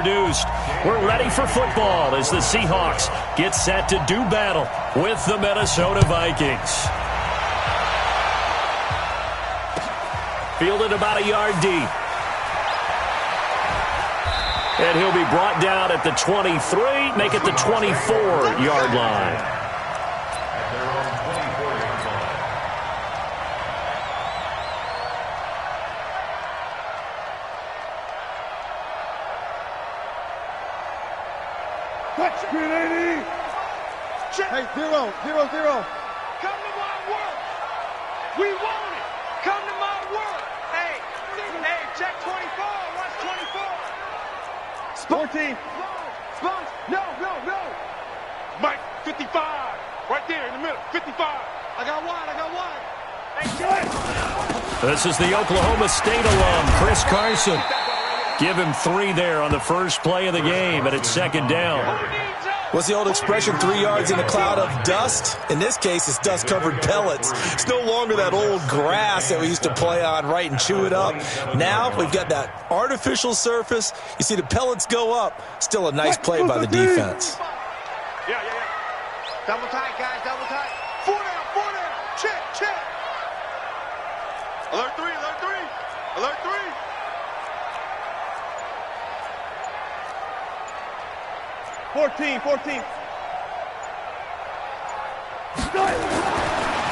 Introduced. We're ready for football as the Seahawks get set to do battle with the Minnesota Vikings. Fielded about a yard deep. And he'll be brought down at the 23, make it the 24-yard line. Hey, 0, 0, 0. Come to my work. We want it. Come to my work. Hey, check 24. Watch 24. 14. Spons. No. Mike, 55. Right there in the middle. 55. I got wide. Hey, check. This is the Oklahoma State alum, Chris Carson. Give him 3 there on the first play of the game, and it's second down. What's the old expression, 3 yards in a cloud of dust? In this case, it's dust-covered pellets. It's no longer that old grass that we used to play on, right, and chew it up. Now we've got that artificial surface. You see the pellets go up. Still a nice play by the defense. Yeah. Double tight, guys, double tight. 4 down. Check. Alert 3. 14.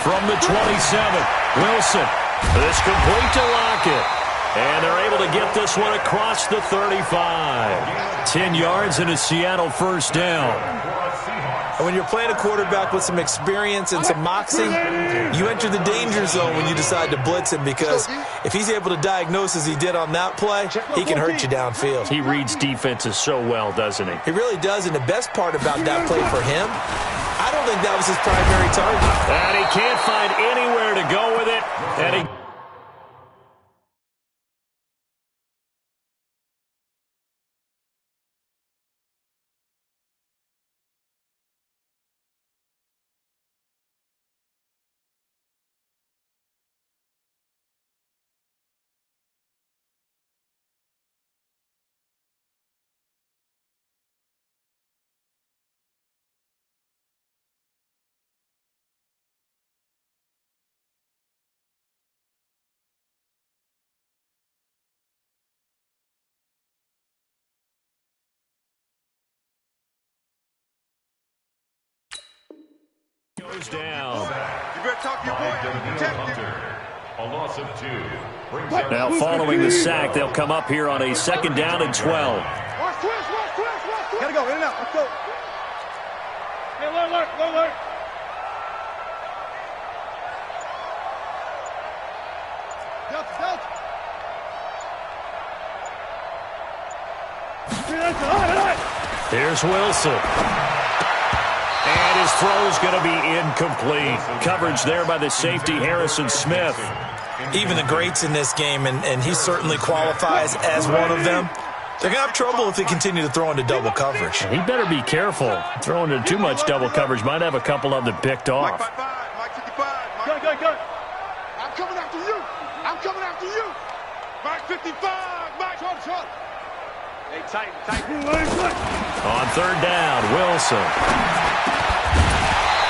From the 27, Wilson. This complete to Lockett. And they're able to get this one across the 35. 10 yards and a Seattle first down. And when you're playing a quarterback with some experience and some moxie, you enter the danger zone when you decide to blitz him, because if he's able to diagnose as he did on that play, he can hurt you downfield. He reads defenses so well, doesn't he? He really does, and the best part about that play for him, I don't think that was his primary target. And he can't find anywhere to go with it. And he goes down. You better talk to your boy. Protect him. A loss of 2. Now following the sack, they'll come up here on a second down and 12. Watch twist. Gotta go, in and out. Let's go. Hey, alert. Delta. Here's Wilson. And his throw's going to be incomplete. Coverage there by the safety, Harrison Smith. Even the greats in this game, and he certainly qualifies as one of them, they're going to have trouble if they continue to throw into double coverage. He better be careful. Throwing into too much double coverage might have a couple of them picked off. Mike 55. Go. I'm coming after you. Mike 55. Mike. Short. Hey, tight. On third down, Wilson.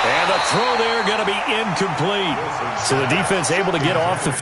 And the throw there going to be incomplete. So the defense able to get off the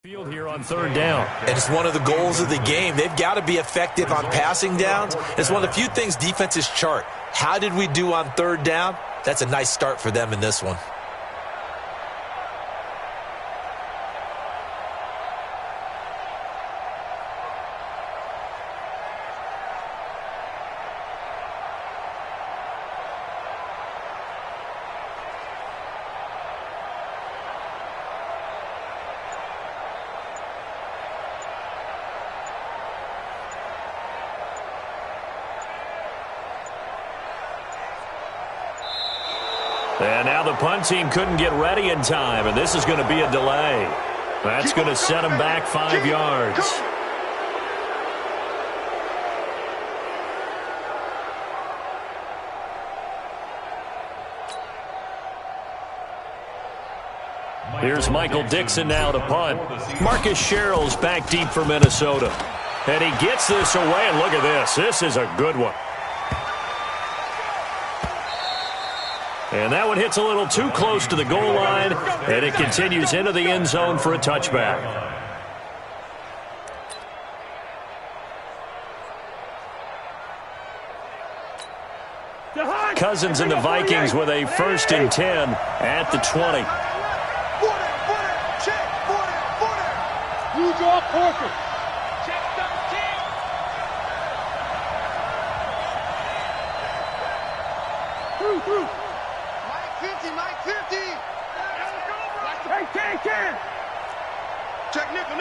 Field here on third down. And it's one of the goals of the game. They've got to be effective on passing downs. It's one of the few things defenses chart. How did we do on third down? That's a nice start for them in this one. And now the punt team couldn't get ready in time, and this is going to be a delay. That's going to set them back 5 yards. Here's Michael Dixon now to punt. Marcus Sherrill's back deep for Minnesota. And he gets this away, and look at this. This is a good one. And that one hits a little too close to the goal line, and it continues into the end zone for a touchback. Cousins and the Vikings with a 1st and 10 at the 20. You draw Porter. Check 13. Through. Mike 50. Hey, can. Check nickel.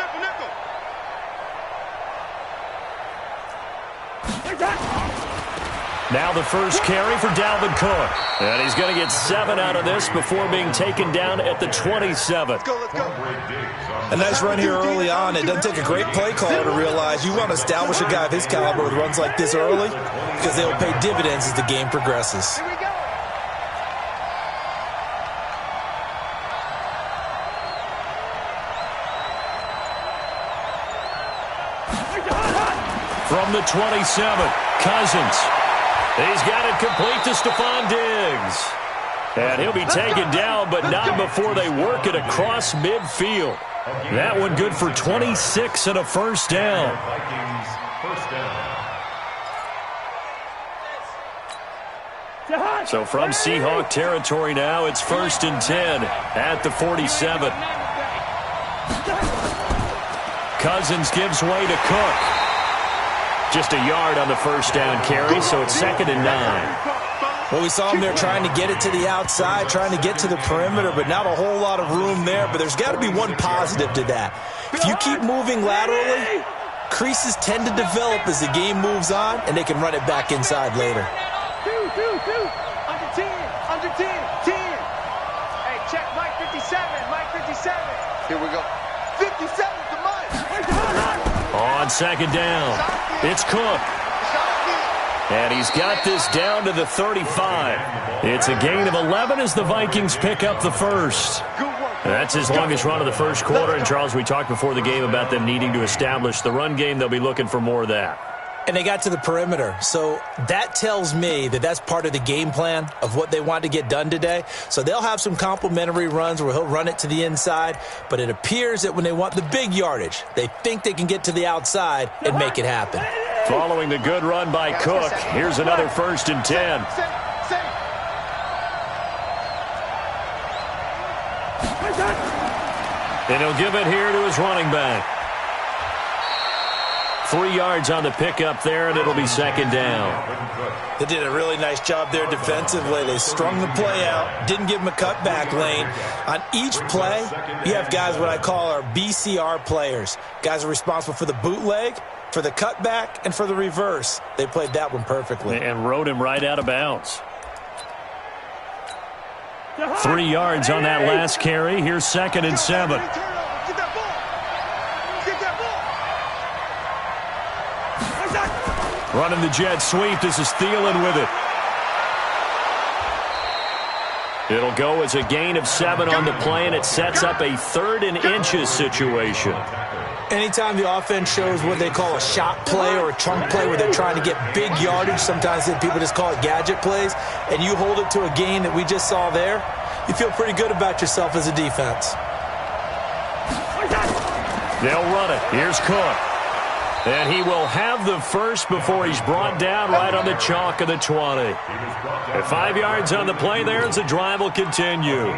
Now the first carry for Dalvin Cook. And he's going to get 7 out of this before being taken down at the 27. Let's go. A nice run here early on. It doesn't take a great play caller to realize you want to establish a guy of his caliber with runs like this early because they will pay dividends as the game progresses. Here we go. From the 27, Cousins. He's got it complete to Stephon Diggs. And he'll be taken down, but not before they work it across midfield. That one good for 26 and a first down. Vikings first down. So from Seahawk territory now, it's 1st and 10 at the 47. Cousins gives way to Cook. Just a yard on the first down carry, so it's 2nd and 9. Well, we saw him there trying to get it to the outside, trying to get to the perimeter, but not a whole lot of room there. But there's got to be one positive to that. If you keep moving laterally, creases tend to develop as the game moves on, and they can run it back inside later. Under 10. Hey, check Mike 57. Here we go. 57 to Mike. On 2nd down, it's Cook. And he's got this down to the 35. It's a gain of 11 as the Vikings pick up the first. That's his longest run of the first quarter. And, Charles, we talked before the game about them needing to establish the run game. They'll be looking for more of that. And they got to the perimeter. So that tells me that that's part of the game plan of what they want to get done today. So they'll have some complimentary runs where he'll run it to the inside. But it appears that when they want the big yardage, they think they can get to the outside and make it happen. Following the good run by Cook, here's another 1st and 10. And he'll give it here to his running back. 3 yards on the pickup there, and it'll be 2nd down. They did a really nice job there defensively. They strung the play out, didn't give him a cutback lane. On each play, you have guys what I call our BCR players. Guys are responsible for the bootleg, for the cutback, and for the reverse. They played that one perfectly. And rode him right out of bounds. 3 yards on that last carry. Here's 2nd and 7. Running the jet sweep. This is Thielen with it. It'll go as a gain of 7 on the play, and it sets up a 3rd and inches situation. Anytime the offense shows what they call a shot play or a chunk play where they're trying to get big yardage, sometimes people just call it gadget plays, and you hold it to a gain that we just saw there, you feel pretty good about yourself as a defense. They'll run it. Here's Cook. And he will have the first before he's brought down right on the chalk of the 20. At 5 yards on the play there as the drive will continue.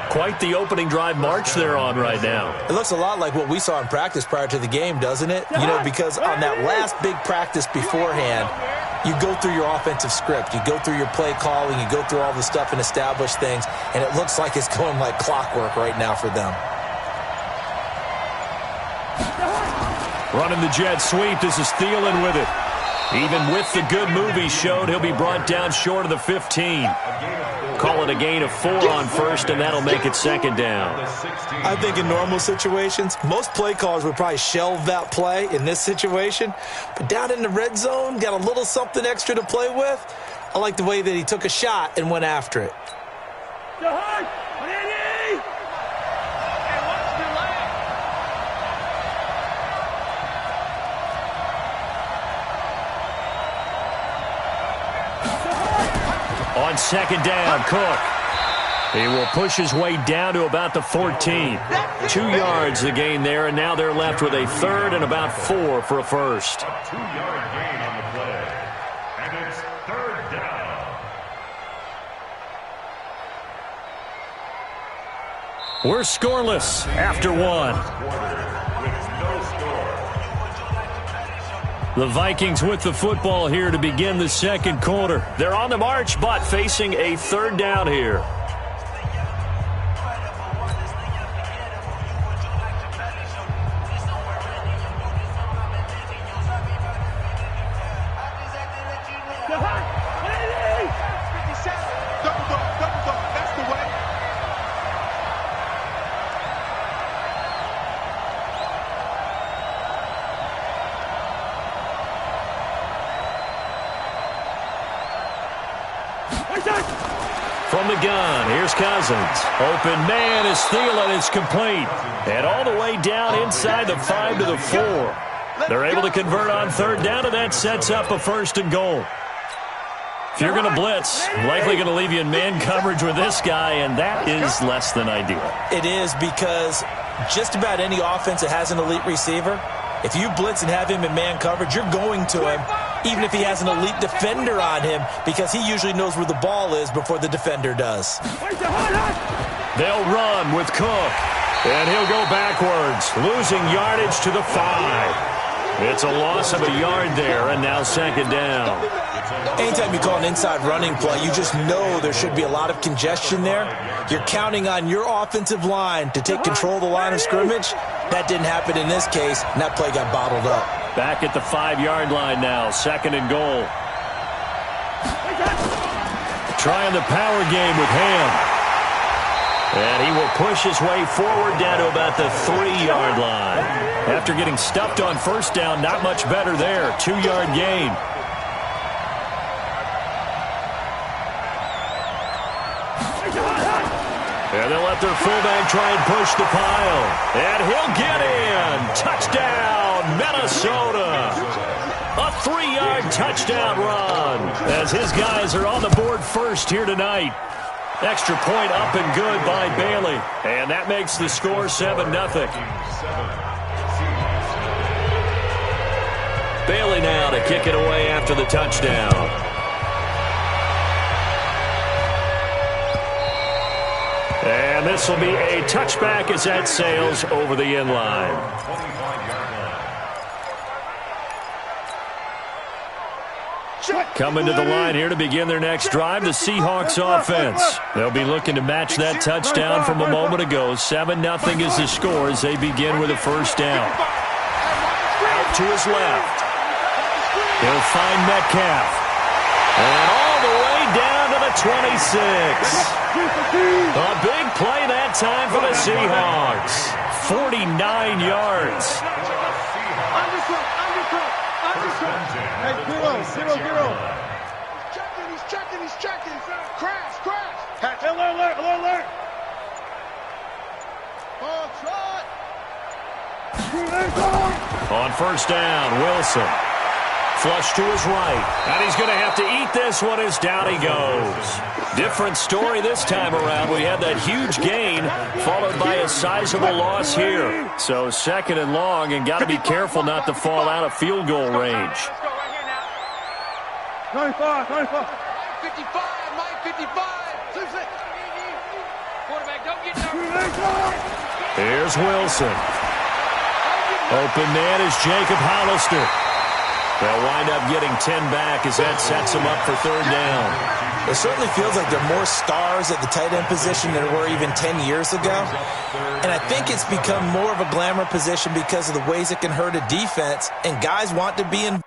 Quite the opening drive march they're on right now. It looks a lot like what we saw in practice prior to the game, doesn't it? You know, because on that last big practice beforehand, you go through your offensive script. You go through your play calling. You go through all the stuff and establish things. And it looks like it's going like clockwork right now for them. Running the jet sweep. This is Thielen with it. Even with the good move he showed, he'll be brought down short of the 15. Call it a gain of 4 on first, and that'll make it second down. I think in normal situations, most play callers would probably shelve that play in this situation. But down in the red zone, got a little something extra to play with. I like the way that he took a shot and went after it. On second down, Cook. He will push his way down to about the 14. 2 yards the gain there, and now they're left with a third and about 4 for a first. A 2-yard gain on the play. And it's third down. We're scoreless after 1. With no score. The Vikings with the football here to begin the second quarter. They're on the march, but facing a third down here. From the gun, here's Cousins. Open man is Thielen. It's complete. And all the way down inside the 5 to the 4. They're able to convert on third down, and that sets up a first and goal. If you're going to blitz, likely going to leave you in man coverage with this guy, and that is less than ideal. It is, because just about any offense that has an elite receiver, if you blitz and have him in man coverage, you're going to him, even if he has an elite defender on him, because he usually knows where the ball is before the defender does. They'll run with Cook, and he'll go backwards, losing yardage to the 5. It's a loss of a yard there, and now second down. Anytime you call an inside running play, you just know there should be a lot of congestion there. You're counting on your offensive line to take control of the line of scrimmage. That didn't happen in this case, and that play got bottled up. Back at the 5-yard line now, second and goal. Trying the power game with Ham. And he will push his way forward down to about the 3-yard line. After getting stuffed on first down, not much better there. 2-yard gain. And they'll let their fullback try and push the pile. And he'll get in. Touchdown, Minnesota. A 3-yard touchdown run as his guys are on the board first here tonight. Extra point up and good by Bailey. And that makes the score 7-0. Bailey now to kick it away after the touchdown. And this will be a touchback as that sails over the end line. Coming to the line here to begin their next drive, the Seahawks offense. They'll be looking to match that touchdown from a moment ago. 7-0 is the score as they begin with a first down. Out to his left. He'll find Metcalf. And all the way down to the 26. A big play that time for the Seahawks. 49 yards. Hey, zero. He's checking. Crash. Alert. Ball trot. On first down, Wilson. Flush to his right. And he's going to have to eat this one as down he goes. Different story this time around. We had that huge gain followed by a sizable loss here. So second and long, and got to be careful not to fall out of field goal range. 25, 25. 55, Mike, 55. Quarterback, don't get nervous. Here's Wilson. Open man is Jacob Hollister. They'll wind up getting 10 back as that sets them up for third down. It certainly feels like there are more stars at the tight end position than there were even 10 years ago. And I think it's become more of a glamour position because of the ways it can hurt a defense, and guys want to be in.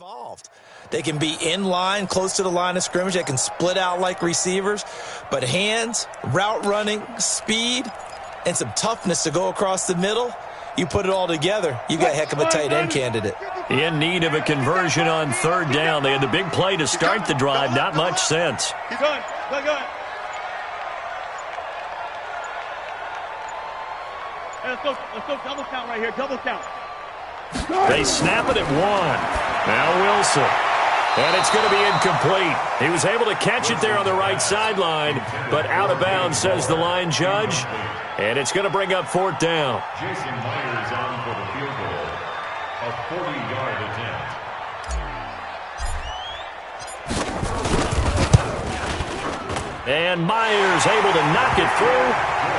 Involved. They can be in line, close to the line of scrimmage. They can split out like receivers. But hands, route running, speed, and some toughness to go across the middle, you put it all together, you got a heck of a tight end candidate. In need of a conversion on third down. They had the big play to start the drive. Not much sense. Keep going. Keep going. Hey, let's go double count right here. Double count. They snap it at one. Now Wilson. And it's going to be incomplete. He was able to catch it there on the right sideline, but out of bounds, says the line judge. And it's going to bring up fourth down. Jason Myers on for the field goal. A 40-yard attempt. And Myers able to knock it through.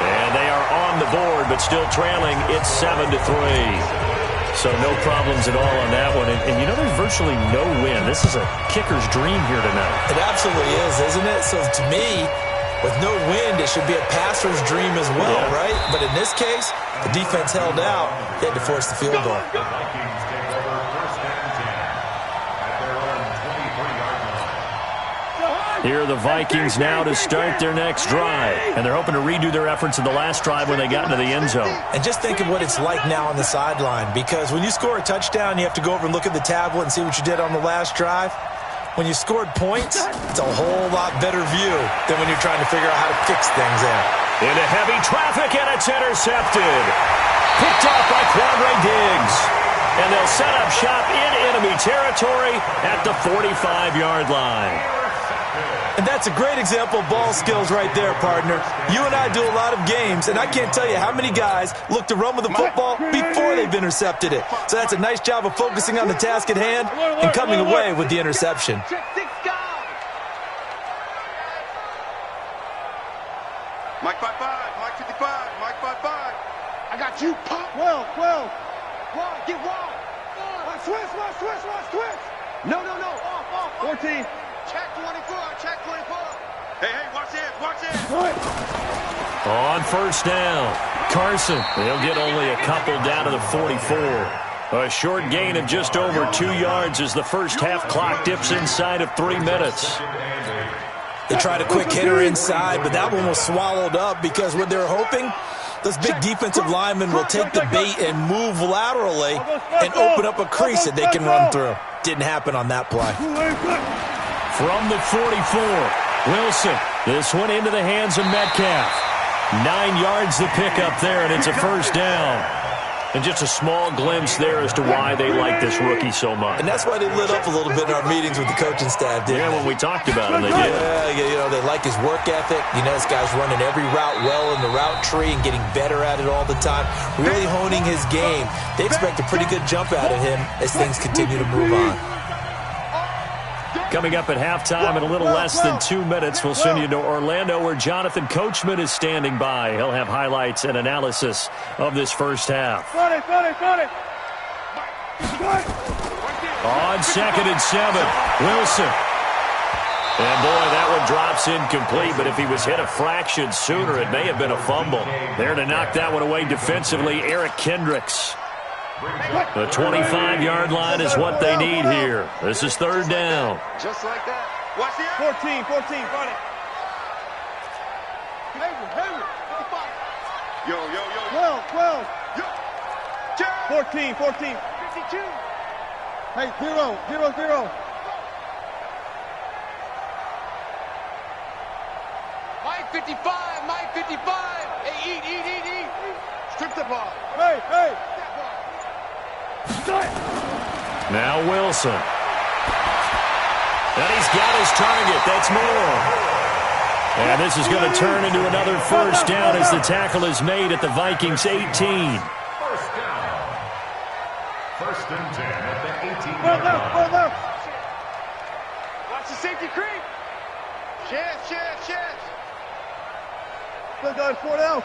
And they are on the board, but still trailing. It's 7-3. So no problems at all on that one. And you know, there's virtually no win. This is a kicker's dream here tonight. It absolutely is, isn't it? So to me, with no wind, it should be a passer's dream as well, right? But in this case, the defense held out. They had to force the field goal. The Vikings take over first and 10 at their own 23-yard line. Here are the Vikings now to start their next drive. And they're hoping to redo their efforts in the last drive when they got into the end zone. And just think of what it's like now on the sideline, because when you score a touchdown, you have to go over and look at the tablet and see what you did on the last drive. When you scored points, it's a whole lot better view than when you're trying to figure out how to fix things out. Into heavy traffic, and it's intercepted. Picked off by Quandre Diggs. And they'll set up shop in enemy territory at the 45-yard line. And that's a great example of ball skills right there, partner. You and I do a lot of games, and I can't tell you how many guys look to run with the football before they've intercepted it. So that's a nice job of focusing on the task at hand and coming away with the interception. Mike 5-5, Mike 55, Mike 5-5. I got you, pop. 12, 12. Wide, get wide. Switch. No. Off. 14. Check 24, check 24. Hey, watch this. On first down, Carson. They'll get only a couple down to the 44. A short gain of just over 2 yards as the first half clock dips inside of 3 minutes. They tried a quick hitter inside, but that one was swallowed up because what they're hoping, those big defensive linemen will take the bait and move laterally and open up a crease that they can run through. Didn't happen on that play. From the 44, Wilson. This one into the hands of Metcalf. 9 yards to pick up there, and it's a first down. And just a small glimpse there as to why they like this rookie so much. And that's why they lit up a little bit in our meetings with the coaching staff, didn't they? When we talked about him, they did. Yeah, they like his work ethic. You know, this guy's running every route well in the route tree and getting better at it all the time, really honing his game. They expect a pretty good jump out of him as things continue to move on. Coming up at halftime in a little less than 2 minutes, we'll send you to Orlando where Jonathan Coachman is standing by. He'll have highlights and analysis of this first half. Got it. On 2nd and 7, Wilson. And, boy, that one drops incomplete, but if he was hit a fraction sooner, it may have been a fumble. There to knock that one away defensively, Eric Kendricks. The 25-yard line is what they need here. This is third down. Just like that. Watch the 14, run it. Hayward, 55. Yo. 12. Yo. 14. 52. Hey, 0. Mike 55. Hey, eat. Strip the ball. Hey. Now Wilson. And he's got his target. That's more. And this is going to turn into another first down as the tackle is made at the Vikings 18. First down. First and 10 at the 18-yard Go line. Watch the safety creep. Chance. Good, guys. 4 down.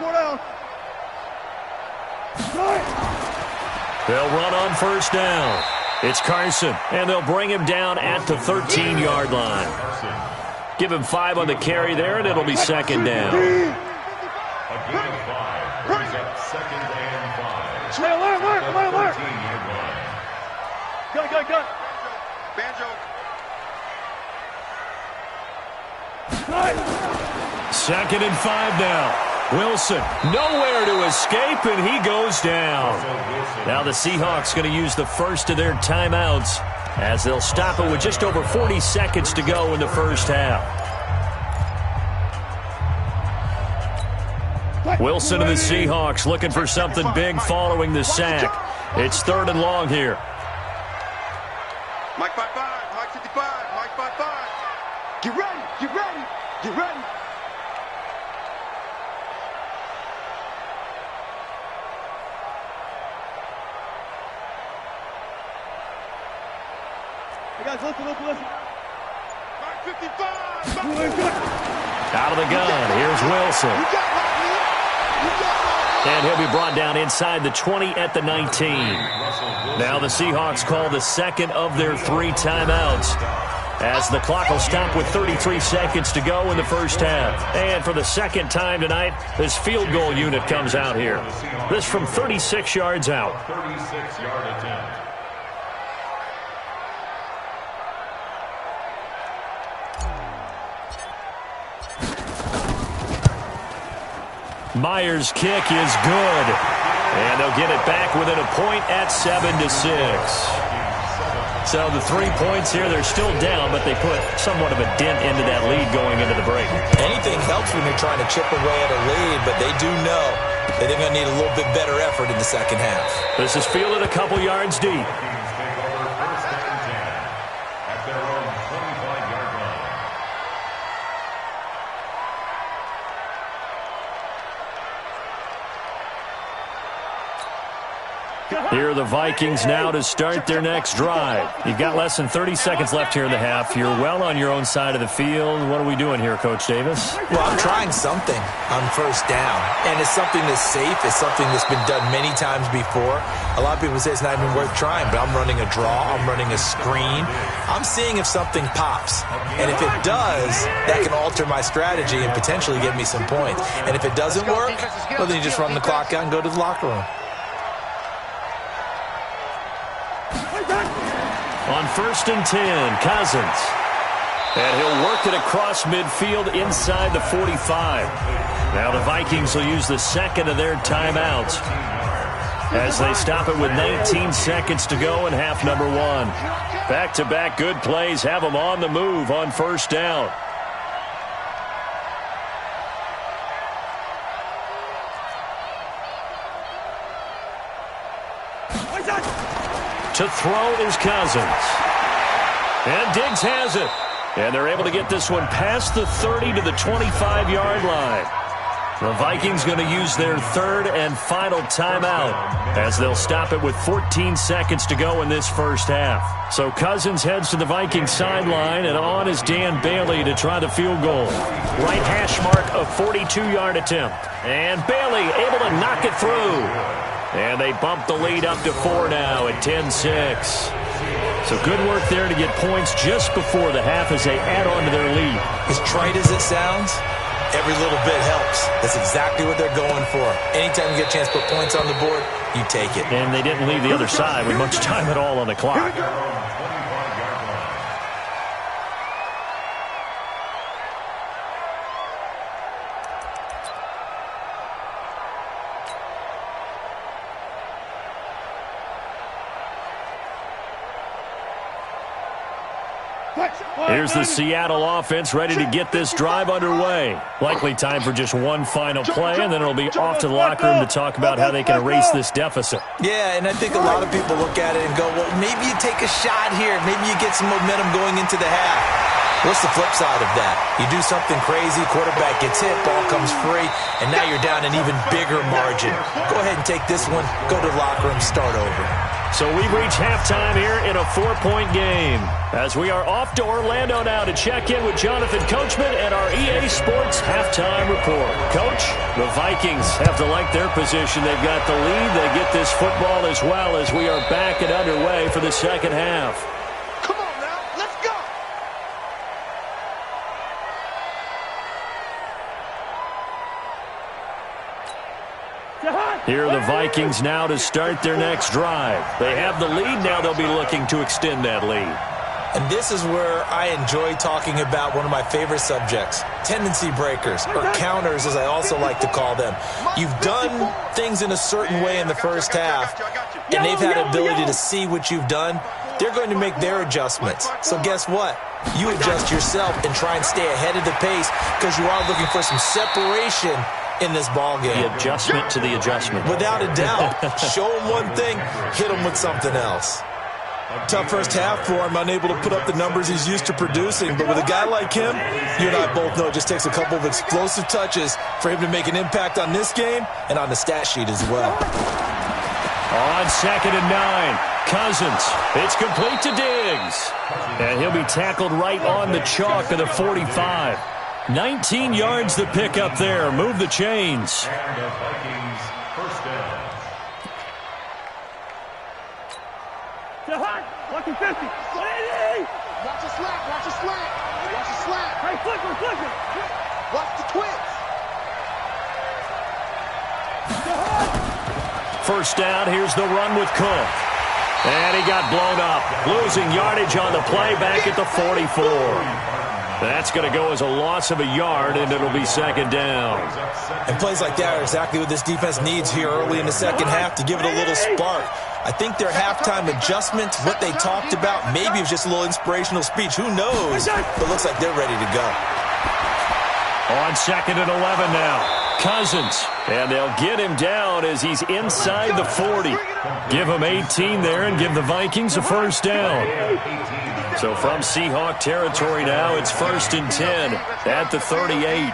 They'll run on first down. It's Carson, and they'll bring him down at the 13-yard line. Give him 5 on the carry there, and it'll be second down. A gain of 5 brings up second and 5. Alert. 13-yard line. Go. Banjo. Second and 5 now. Wilson, nowhere to escape, and he goes down. Now the Seahawks going to use the first of their timeouts as they'll stop it with just over 40 seconds to go in the first half. Wilson and the Seahawks looking for something big following the sack. It's third and long here. Mike 55. Mike 55. Mike 55. Get ready. Hey, guys, listen. Mike 55. Out of the gun, here's Wilson. And he'll be brought down inside the 20 at the 19. Now the Seahawks call the second of their 3 timeouts as the clock will stop with 33 seconds to go in the first half. And for the second time tonight, this field goal unit comes out here. This from 36 yards out. 36-yard attempt. Myers' kick is good. And they'll get it back within a point at 7-6. So the 3 points here, they're still down, but they put somewhat of a dent into that lead going into the break. Anything helps when you're trying to chip away at a lead, but they do know that they're going to need a little bit better effort in the second half. This is fielded a couple yards deep. Vikings take over first and 10 at their own 25-yard line. Here are the Vikings now to start their next drive. You've got less than 30 seconds left here in the half. You're well on your own side of the field. What are we doing here, Coach Davis? Well, I'm trying something on first down, and it's something that's safe. It's something that's been done many times before. A lot of people say it's not even worth trying, but I'm running a draw. I'm running a screen. I'm seeing if something pops, and if it does, that can alter my strategy and potentially get me some points. And if it doesn't work, well, then you just run the clock out and go to the locker room. On first and 10, Cousins. And he'll work it across midfield inside the 45. Now the Vikings will use the second of their timeouts as they stop it with 19 seconds to go in half number 1. Back-to-back good plays have them on the move on first down. To throw is Cousins. And Diggs has it. And they're able to get this one past the 30 to the 25-yard line. The Vikings going to use their third and final timeout as they'll stop it with 14 seconds to go in this first half. So Cousins heads to the Vikings sideline, and on is Dan Bailey to try the field goal. Right hash mark, a 42-yard attempt. And Bailey able to knock it through. And they bump the lead up to 4 now at 10-6. So good work there to get points just before the half as they add on to their lead. As trite as it sounds, every little bit helps. That's exactly what they're going for. Anytime you get a chance to put points on the board, you take it. And they didn't leave the other side with much time at all on the clock. Here's the Seattle offense ready to get this drive underway. Likely time for just one final play, and then it'll be off to the locker room to talk about how they can erase this deficit. Yeah, and I think a lot of people look at it and go, well, maybe you take a shot here. Maybe you get some momentum going into the half. What's the flip side of that? You do something crazy, quarterback gets hit, ball comes free, and now you're down an even bigger margin. Go ahead and take this one, go to the locker room, start over. So we've reached halftime here in a 4-point game. As we are off to Orlando now to check in with Jonathan Coachman and our EA Sports halftime report. Coach, the Vikings have to like their position. They've got the lead. They get this football as well as we are back and underway for the second half. Come on now, let's go. Here are the Vikings now to start their next drive. They have the lead. Now they'll be looking to extend that lead. And this is where I enjoy talking about one of my favorite subjects, tendency breakers, or counters as I also like to call them. You've done things in a certain way in the first half, and they've had the ability to see what you've done. They're going to make their adjustments. So guess what? You adjust yourself and try and stay ahead of the pace because you are looking for some separation in this ball game. The adjustment to the adjustment. Without a doubt. Show them one thing, hit them with something else. Tough first half for him, unable to put up the numbers he's used to producing. But with a guy like him, you and I both know it just takes a couple of explosive touches for him to make an impact on this game and on the stat sheet as well. On 2nd and 9, Cousins. It's complete to Diggs. And he'll be tackled right on the chalk of the 45. 19 yards to pick up there. Move the chains. And the Vikings first down. Watch the 50. Watch the slack, watch the slack. Watch the slack. Hey, flick him. Watch the twins. First down, here's the run with Cook. And he got blown up. Losing yardage on the play back at the 44. That's going to go as a loss of a yard, and it'll be second down. And plays like that are exactly what this defense needs here early in the second half to give it a little spark. I think their halftime adjustments, what they talked about, maybe it was just a little inspirational speech. Who knows? But it looks like they're ready to go. On 2nd and 11 now. Cousins, and they'll get him down as he's inside the 40. Give him 18 there and give the Vikings a first down. So from Seahawk territory now, it's 1st and 10 at the 38.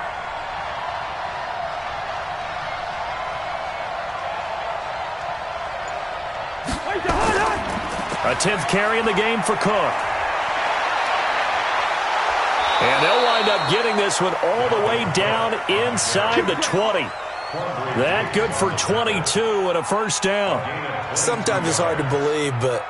A 10th carry in the game for Cook. And they'll wind up getting this one all the way down inside the 20. That good for 22 and a first down. Sometimes it's hard to believe, but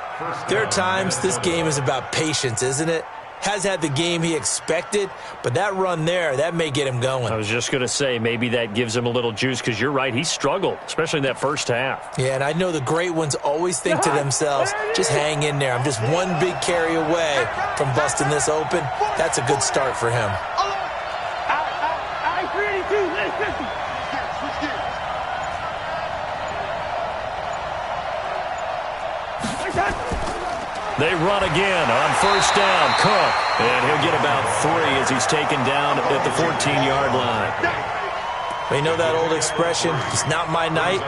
there are times this game is about patience, isn't it? Has had the game he expected, but that run there, that may get him going. I was just going to say, maybe that gives him a little juice, because you're right, he struggled, especially in that first half. Yeah, and I know the great ones always think to themselves, just hang in there. I'm just one big carry away from busting this open. That's a good start for him. Hey, 382, let it 50. Switch gears. They run again on first down. Cook, and he'll get about 3 as he's taken down at the 14-yard line. You know that old expression, it's not my night?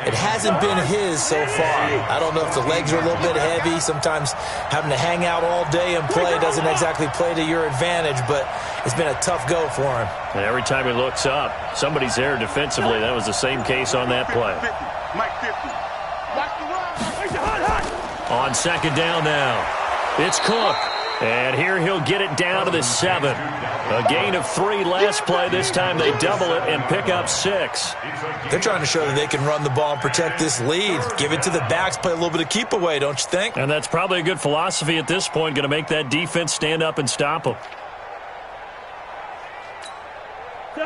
It hasn't been his so far. I don't know if the legs are a little bit heavy. Sometimes having to hang out all day and play doesn't exactly play to your advantage, but it's been a tough go for him. And every time he looks up, somebody's there defensively. That was the same case on that play. 50, Mike 50. Watch the run. On second down now, it's Cook. And here he'll get it down to the 7. A gain of 3 last play. This time they double it and pick up 6. They're trying to show that they can run the ball and protect this lead. Give it to the backs, play a little bit of keep away, don't you think? And that's probably a good philosophy at this point. Going to make that defense stand up and stop them.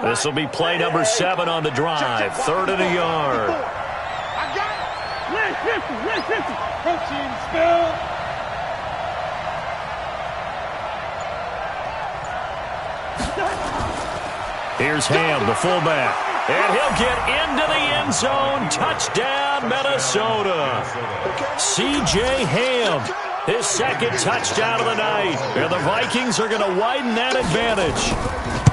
This will be play number 7 on the drive. 3rd and a yard. I got it. Let's 50. Protein spill. Here's Ham, the fullback. And he'll get into the end zone. Touchdown, Minnesota. C.J. Ham, his 2nd touchdown of the night. And the Vikings are going to widen that advantage.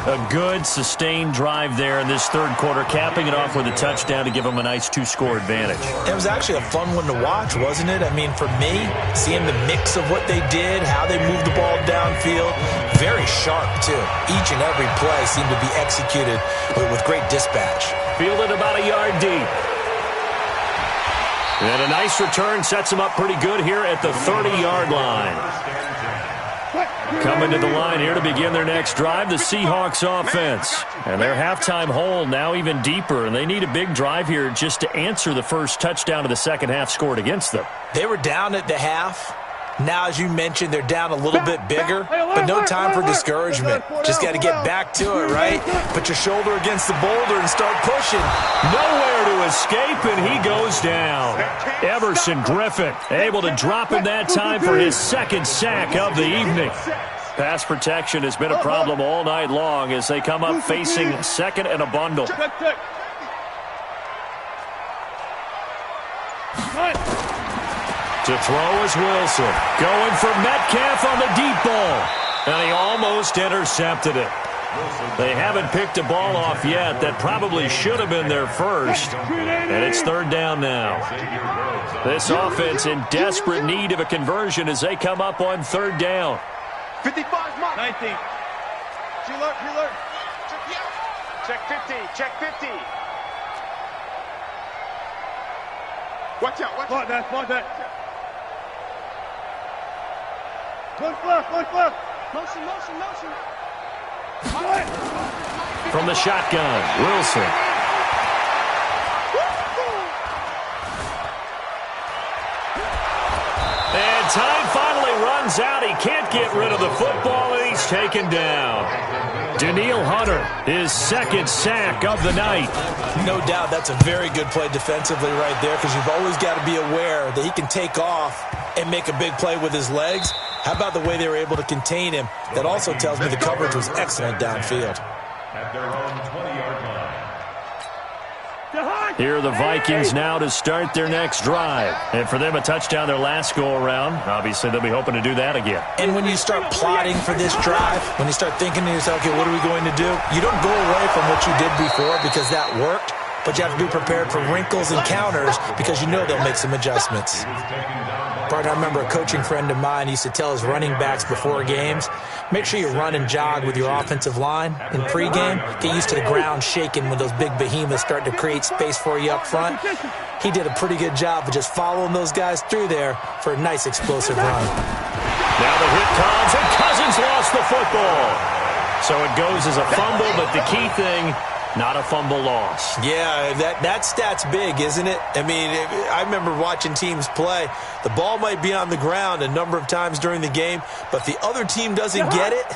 A good, sustained drive there in this 3rd quarter, capping it off with a touchdown to give them a nice 2-score advantage. It was actually a fun one to watch, wasn't it? I mean, for me, seeing the mix of what they did, how they moved the ball downfield, very sharp, too. Each and every play seemed to be executed with great dispatch. Fielded about a yard deep. And a nice return sets them up pretty good here at the 30-yard line. Coming to the line here to begin their next drive, the Seahawks offense. And their halftime hole now even deeper, and they need a big drive here just to answer the first touchdown of the second half scored against them. They were down at the half. Now, as you mentioned, they're down a little bit bigger, but no time for discouragement. Just got to get back to it, right? Put your shoulder against the boulder and start pushing. Nowhere to escape, and he goes down. Everson Griffin able to drop in that time for his 2nd sack of the evening. Pass protection has been a problem all night long as they come up facing 2nd and a bundle. To throw is Wilson. Going for Metcalf on the deep ball. And he almost intercepted it. They haven't picked a ball off yet. That probably should have been their first. And it's 3rd down now. This offense in desperate need of a conversion as they come up on 3rd down. 55 mark. 19. Alert. Check 50. Check 50. Watch out. Spot that. Look left. Motion. From the shotgun, Wilson. And time finally runs out. He can't get rid of the football, and he's taken down. Daniil Hunter, his 2nd sack of the night. No doubt that's a very good play defensively right there, because you've always got to be aware that he can take off and make a big play with his legs. How about the way they were able to contain him? That also tells me the coverage was excellent downfield. At their own 20-yard line. Here are the Vikings now to start their next drive. And for them, a touchdown their last go-around. Obviously, they'll be hoping to do that again. And when you start plotting for this drive, when you start thinking to yourself, okay, what are we going to do? You don't go away from what you did before because that worked, but you have to be prepared for wrinkles and counters because you know they'll make some adjustments. Bart, I remember a coaching friend of mine used to tell his running backs before games, make sure you run and jog with your offensive line in pregame. Get used to the ground shaking when those big behemoths start to create space for you up front. He did a pretty good job of just following those guys through there for a nice explosive run. Now the hit comes, and Cousins lost the football. So it goes as a fumble, but the key thing, not a fumble loss. Yeah, that stat's big, isn't it? I mean, I remember watching teams play. The ball might be on the ground a number of times during the game, but the other team doesn't get it.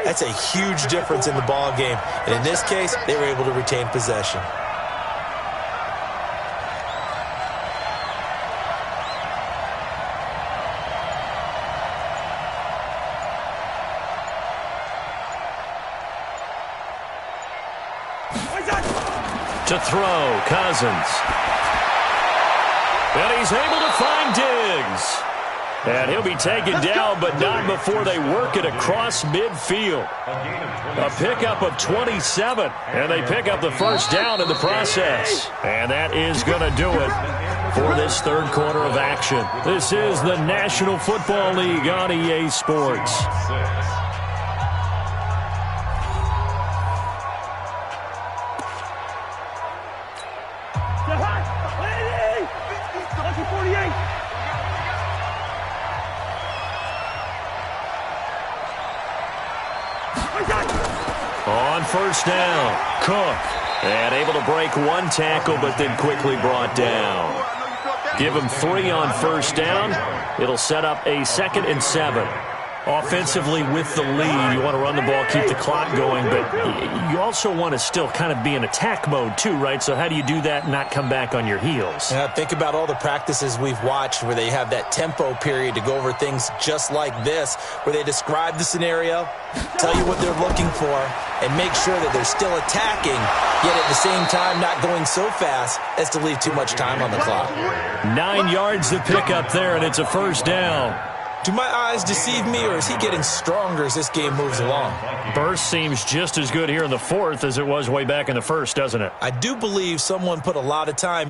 That's a huge difference in the ball game. And in this case, they were able to retain possession. To throw, Cousins. And he's able to find Diggs. And he'll be taken down, but not before they work it across midfield. A pickup of 27, and they pick up the first down in the process. And that is going to do it for this 3rd quarter of action. This is the National Football League on EA Sports. first down. Cook. And able to break one tackle, but then quickly brought down. Give him 3 on first down. It'll set up a 2nd and 7. Offensively with the lead, you want to run the ball, keep the clock going, but you also want to still kind of be in attack mode too, right? So how do you do that and not come back on your heels? Yeah, think about all the practices we've watched where they have that tempo period to go over things just like this, where they describe the scenario, tell you what they're looking for, and make sure that they're still attacking, yet at the same time not going so fast as to leave too much time on the clock. 9 yards to pick up there, and it's a first down. Do my eyes deceive me, or is he getting stronger as this game moves along? Burst seems just as good here in the 4th as it was way back in the 1st, doesn't it? I do believe someone put a lot of time